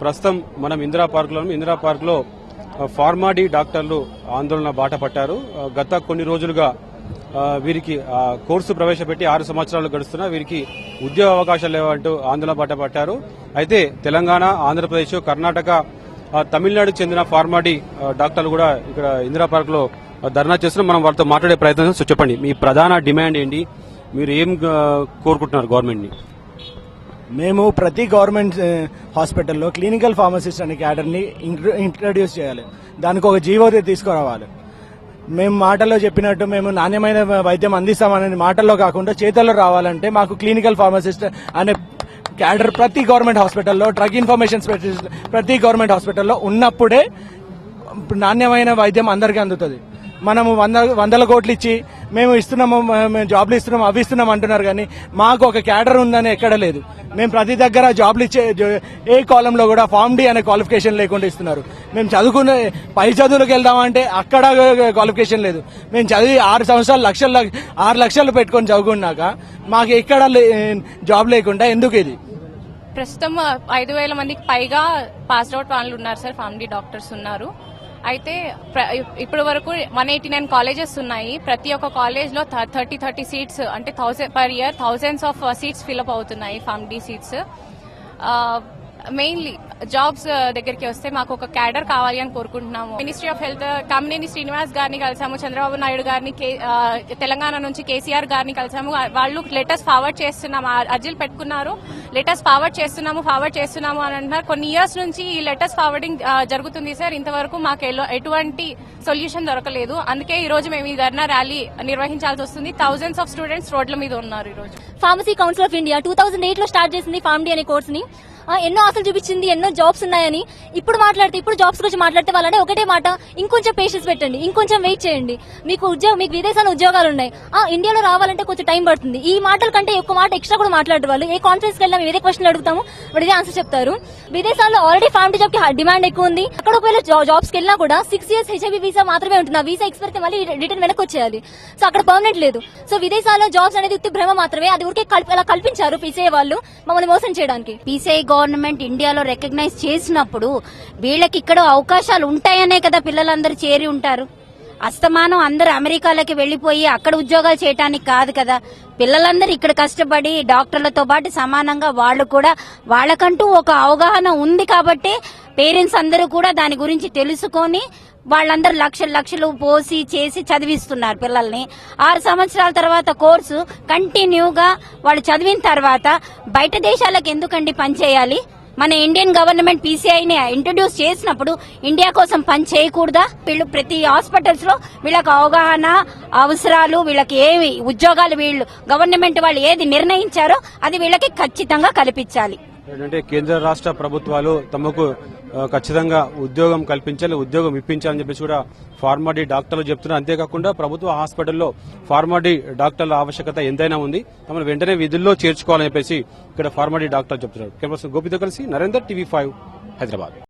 ప్రస్తుతం మనం ఇందిరా పార్క్ లో ఫార్మాడీ డాక్టర్లు ఆందోళన బాట పట్టారు. గత కొన్ని రోజులుగా వీరికి కోర్సు ప్రవేశపెట్టి 6 సంవత్సరాలు గడుస్తున్నా వీరికి ఉద్యోగ అవకాశాలు లేవంటూ ఆందోళన బాట పట్టారు. అయితే తెలంగాణ, ఆంధ్రప్రదేశ్, కర్ణాటక, తమిళనాడుకు చెందిన ఫార్మాడీ డాక్టర్లు కూడా ఇక్కడ ఇందిరా పార్క్ లో ధర్నా చేస్తున్నారు. మనం వారితో మాట్లాడే ప్రయత్నం చేస్తాం. చెప్పండి, మీ ప్రధాన డిమాండ్ ఏంటి? మీరు ఏం కోరుకుంటున్నారు గవర్నమెంట్ ని? మేము ప్రతి గవర్నమెంట్ హాస్పిటల్లో క్లినికల్ ఫార్మసిస్ట్ అనే క్యాడర్ని ఇంట్రడ్యూస్ చేయాలి. దానికి ఒక జీవో తీసుకురావాలి. మేము మాటల్లో చెప్పినట్టు మేము నాణ్యమైన వైద్యం అందిస్తామనే మాటల్లో కాకుండా చేతల్లో రావాలంటే మాకు క్లినికల్ ఫార్మసిస్ట్ అనే క్యాడర్ ప్రతి గవర్నమెంట్ హాస్పిటల్లో, డ్రగ్ ఇన్ఫర్మేషన్ స్పెషలిస్ట్ ప్రతి గవర్నమెంట్ హాస్పిటల్లో ఉన్నప్పుడే నాణ్యమైన వైద్యం అందరికీ అందుతుంది. మనము వందల కోట్లు ఇచ్చి మేము ఇస్తున్నాము, జాబ్లు ఇస్తున్నాము, అవి ఇస్తున్నాం అంటున్నారు, కానీ మాకు ఒక క్యాడర్ ఉందని ఎక్కడ లేదు. మేము ప్రతి దగ్గర జాబ్లు ఇచ్చే ఏ కాలంలో కూడా ఫార్మ్ డి అనే క్వాలిఫికేషన్ లేకుండా ఇస్తున్నారు. మేము చదువుకునే పై చదువులకు వెళ్దామంటే అక్కడ క్వాలిఫికేషన్ లేదు. మేము చదివి 6 సంవత్సరాలు 6 లక్షలు పెట్టుకొని చదువుకున్నాక మాకు ఎక్కడ జాబ్ లేకుండా ఎందుకు? ఇది ప్రస్తుతం 5,000 మందికి పైగా పాస్డ్ అవుట్ వాళ్ళు ఉన్నారు సార్, ఫార్మ్ డి డాక్టర్స్ ఉన్నారు. అయితే ఇప్పటి వరకు 189 కాలేజెస్ ఉన్నాయి. ప్రతి ఒక్క కాలేజ్ లో 30 సీట్స్ అంటే 1000 per year thousands of seats fill up అవుతున్నాయి, pharm D seats. Mainly jobs దగ్గరికి వస్తే మాకు ఒక క్యాడర్ కావాలి అని కోరుకుంటున్నాము. Ministry of health Kamineni Srinivas గారిని కలిసాము, చంద్రబాబు నాయుడు గారిని, తెలంగాణ నుంచి కేసీఆర్ గారిని కలిసాము. వాళ్ళు లెటర్స్ ఫార్వర్డ్ చేస్తున్నాము, అర్జీలు పెట్టుకున్నారు, లెటర్స్ ఫార్వర్డ్ చేస్తున్నాము అని అంటున్నారు. కొన్ని ఇయర్స్ నుంచి ఈ లెటర్స్ ఫార్వర్డింగ్ జరుగుతుంది సార్. ఇంతవరకు మాకు ఎటువంటి సొల్యూషన్ దొరకలేదు. అందుకే ఈ రోజు మేము ఈ ధర్నా ర్యాలీ నిర్వహించాల్సి వస్తుంది. థౌజండ్స్ ఆఫ్ స్టూడెంట్స్ రోడ్ల మీద ఉన్నారు. ఈ రోజు ఫార్మసీ కౌన్సిల్ ఆఫ్ ఇండియా 2008 లో స్టార్ట్ చేసింది ఫార్మ్ డి అనే కోర్స్ ని. ఎన్నో ఆశలు చూపించింది, ఎన్నో జాబ్స్ ఉన్నాయని. ఇప్పుడు జాబ్స్ గురించి మాట్లాడితే వాళ్ళనే ఒకటే మాట, ఇంకొంచెం పేషెన్స్ పెట్టండి, ఇంకొంచెం వెయిట్ చేయండి, మీకు విదేశాల్లో ఉద్యోగాలు ఉన్నాయి, ఇండియాలో రావాలంటే కొంచెం టైం పడుతుంది. ఈ మాటల కంటే ఎక్కువ మాట ఎక్స్ట్రా కూడా మాట్లాడే వాళ్ళు. ఏ కాన్ఫరెన్స్ కి వెళ్ళినా ఏదే క్వశ్చన్ అడుగుతాము, వాడు ఇదే ఆన్సర్ చెప్తారు. విదేశాల్లో ఆల్రెడీ ఫార్మ్ డి జాబ్ కి డిమాండ్ ఎక్కువ ఉంది. అక్కడ ఒకవేళ జాబ్స్ కి వెళ్ళినా కూడా 6 years హెచ్ఐవి వీసా మాత్రమే ఉంటుంది. ఆ వీసా ఎక్స్పైర్ మళ్ళీ రిటర్న్ వెనక్కి వచ్చేయాలి. సో అక్కడ పర్మనెంట్ లేదు. సో విదేశాల్లో జాబ్స్ అనేది ఉత్తి భ్రమ మాత్రమే. అది ఊరికే అలా కల్పించారు పీసీఐ వాళ్ళు మమ్మల్ని మోసం చేయడానికి. పీసీఐ గవర్నమెంట్ ఇండియాలో రికగ్నైజ్ చేసినప్పుడు వీళ్ళకి ఇక్కడ అవకాశాలు ఉంటాయనే కదా పిల్లలందరూ చేరి ఉంటారు. అస్తమానం అందరూ అమెరికాలకి వెళ్లిపోయి అక్కడ ఉద్యోగాలు చేయడానికి కాదు కదా. పిల్లలందరూ ఇక్కడ కష్టపడి డాక్టర్లతో పాటు సమానంగా వాళ్ళు కూడా వాళ్ళకంటూ ఒక అవగాహన ఉంది కాబట్టి పేరెంట్స్ అందరూ కూడా దాని గురించి తెలుసుకొని వాళ్ళందరూ లక్షలు పోసి చేసి చదివిస్తున్నారు పిల్లల్ని. 6 సంవత్సరాల తర్వాత కోర్సు కంటిన్యూగా వాళ్ళు చదివిన తర్వాత బయట దేశాలకు ఎందుకండి పనిచేయాలి? మన ఇండియన్ గవర్నమెంట్ పీసీఐని ఇంట్రడ్యూస్ చేసినప్పుడు ఇండియా కోసం పని చేయకూడదా? వీళ్ళు ప్రతి హాస్పిటల్స్ లో వీళ్ళకి అవగాహన, అవసరాలు, వీళ్ళకి ఏవి ఉద్యోగాలు వీళ్ళు గవర్నమెంట్ వాళ్ళు ఏది నిర్ణయించారో అది వీళ్ళకి ఖచ్చితంగా కల్పించాలి. ఏంటంటే కేంద్ర రాష్ట్ర ప్రభుత్వాలు తమకు ఖచ్చితంగా ఉద్యోగం కల్పించాలి, ఉద్యోగం ఇప్పించాలని చెప్పేసి కూడా ఫార్మాడీ డాక్టర్లు చెప్తున్నారు. అంతేకాకుండా ప్రభుత్వ హాస్పిటల్లో ఫార్మాడీ డాక్టర్ల ఆవశ్యకత ఎంతైనా ఉంది, తమను వెంటనే విధుల్లో చేర్చుకోవాలని చెప్పేసి ఇక్కడ ఫార్మాడీ డాక్టర్లు చెప్తున్నారు. కెమెరా గోపితో కలిసి నరేందర్, TV5 హైదరాబాద్.